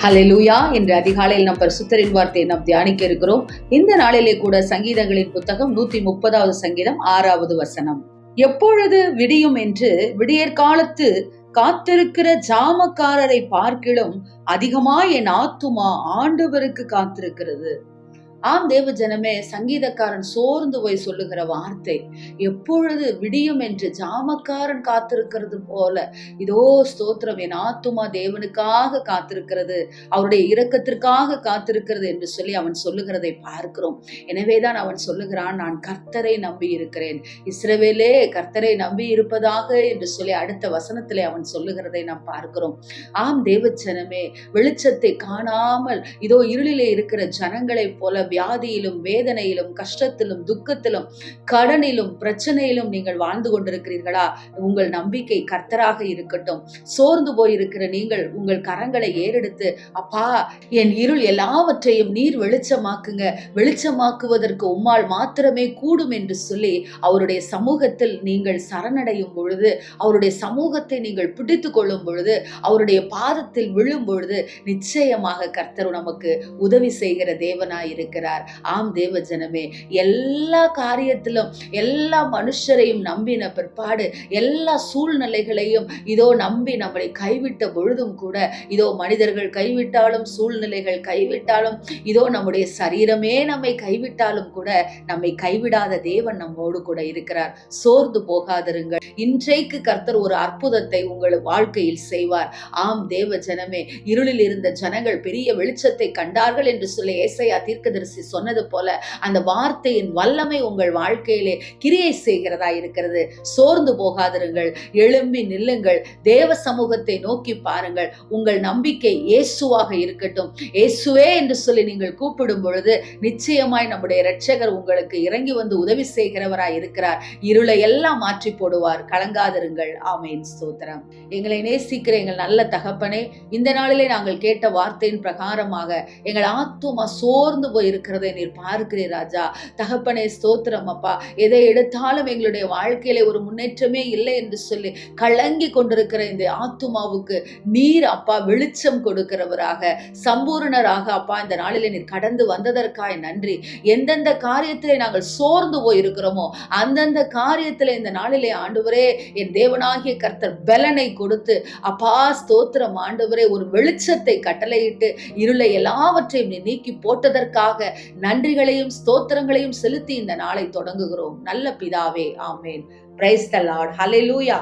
ஹல்லேலூயா. இன்று அதிகாலையில் நம் பரிசுத்தரின் வார்த்தையை நாம் தியானிக்க இருக்கிறோம். இந்த நாளிலே கூட சங்கீதங்களின் புத்தகம் 130வது சங்கீதம் 6வது வசனம். எப்பொழுது விடியும் என்று விடியற்காலத்து காத்திருக்கிற ஜாமக்காரரை பார்க்கிலும் அதிகமாய் என் ஆத்துமா ஆண்டவருக்கு காத்திருக்கிறது. ஆம் தேவ ஜனமே, சங்கீதக்காரன் சோர்ந்து போய் சொல்லுகிற வார்த்தை, எப்பொழுது விடியும் என்று ஜாமக்காரன் காத்திருக்கிறது போல இதோ ஸ்தோத்திரம், என் ஆத்துமா தேவனுக்காக காத்திருக்கிறது, அவருடைய இரக்கத்திற்காக காத்திருக்கிறது என்று சொல்லி அவன் சொல்லுகிறதை பார்க்கிறோம். எனவேதான் அவன் சொல்லுகிறான், நான் கர்த்தரை நம்பி இருக்கிறேன், இஸ்ரவேலே கர்த்தரை நம்பி இருப்பதாக என்று சொல்லி அடுத்த வசனத்திலே அவன் சொல்லுகிறதை நாம் பார்க்கிறோம். ஆம் தேவ ஜனமே, வெளிச்சத்தை காணாமல் இதோ இருளிலே இருக்கிற ஜனங்களைப் போல வியாதியிலும் வேதனையிலும் கஷ்டத்திலும் துக்கத்திலும் கடனிலும் பிரச்சனையிலும் நீங்கள் வாழ்ந்து கொண்டிருக்கிறீர்களா? உங்கள் நம்பிக்கை கர்த்தராக இருக்கட்டும். சோர்ந்து போயிருக்கிற நீங்கள் உங்கள் கரங்களை ஏறெடுத்து, அப்பா என் இருள் எல்லாவற்றையும் நீர் வெளிச்சமாக்குங்க, வெளிச்சமாக்குவதற்கு உம்மால் மாத்திரமே கூடும் என்று சொல்லி அவருடைய சமூகத்தில் நீங்கள் சரணடையும் பொழுது, அவருடைய சமூகத்தை நீங்கள் பிடித்து கொள்ளும் பொழுது, அவருடைய பாதத்தில் விழும் பொழுது நிச்சயமாக கர்த்தர் நமக்கு உதவி செய்கிற தேவனாய் இருக்கிறார். ஆம் தேவ ஜனமே, எல்லா காரியத்திலும் எல்லா மனுஷரையும் நம்பின பிற்பாடு எல்லா சூழ்நிலைகளையும் இதோ நம்பி நம்மளை கைவிட்ட பொழுதும் கூட, இதோ மனிதர்கள் கைவிட்டாலும் சூழ்நிலைகள் கைவிட்டாலும் இதோ நம்முடைய சரீரமே நம்மை கைவிட்டாலும் கூட நம்மை கைவிடாத தேவன் நம்மோடு கூட இருக்கிறார். சோர்ந்து போகாதிருங்கள். இன்றைக்கு கர்த்தர் ஒரு அற்புதத்தை உங்கள் வாழ்க்கையில் செய்வார். ஆம் தேவ ஜனமே, இருளில் இருந்த ஜனங்கள் பெரிய வெளிச்சத்தை கண்டார்கள் என்று சொல்லி ஏசாயா தீர்க்கதரிசி சொன்னது போல அந்த வார்த்தையின் வல்லமை உங்கள் வாழ்க்கையிலே கிரியை செய்கிறதா இருக்கிறது. சோர்ந்து போகாதிருங்கள், எழும்பி நில்லுங்கள், தேவ சமூகத்தை நோக்கி பாருங்கள். உங்கள் நம்பிக்கை இயேசுவாக இருக்கட்டும். இயேசுவே என்று சொல்லி நீங்கள் கூப்பிடும் பொழுது நிச்சயமாய் நம்முடைய இரட்சகர் உங்களுக்கு இறங்கி வந்து உதவி செய்கிறவராய் இருக்கிறார். இருளை எல்லாம் மாற்றி போடுவார். கலங்காதிருங்கள். ஆமென். ஸ்தோத்திரம். எங்களை நேசிக்கிற எங்கள் நல்ல தகப்பனே, இந்த நாளிலே நாங்கள் கேட்ட வார்த்தையின் பிரகாரமாக எங்கள் ஆத்துமா சோர்ந்து போய் இருக்கிறதை நீர் பார்க்கிறீர் ராஜா. தகப்பனே ஸ்தோத்திரம் அப்பா. எதை எடுத்தாலும் எங்களுடைய வாழ்க்கையில ஒரு முன்னேற்றமே இல்லை என்று சொல்லி கலங்கி கொண்டிருக்கிற இந்த ஆத்துமாவுக்கு நீர் அப்பா வெளிச்சம் கொடுக்கிறவராக, சம்பூர்ணராக அப்பா இந்த நாளிலே நீர் கடந்து வந்ததற்காய் நன்றி. எந்தெந்த காரியத்திலே நாங்கள் சோர்ந்து போய் இருக்கிறோமோ அந்தந்த காரியத்திலே இந்த நாளிலே ஆண்டவரே என் தேவனாகிய கர்த்தர் பலனை கொடுத்து அப்பா ஸ்தோத்திரம் ஆண்டவரே, ஒரு வெளிச்சத்தை கட்டளையிட்டு இருளை எல்லாவற்றையும் நீ நீக்கி போட்டதற்காக நன்றிகளையும் ஸ்தோத்திரங்களையும் செலுத்தி இந்த நாளை தொடங்குகிறோம். நல்ல பிதாவே, ஆமேன். Praise the Lord. ஹல்லேலூயா.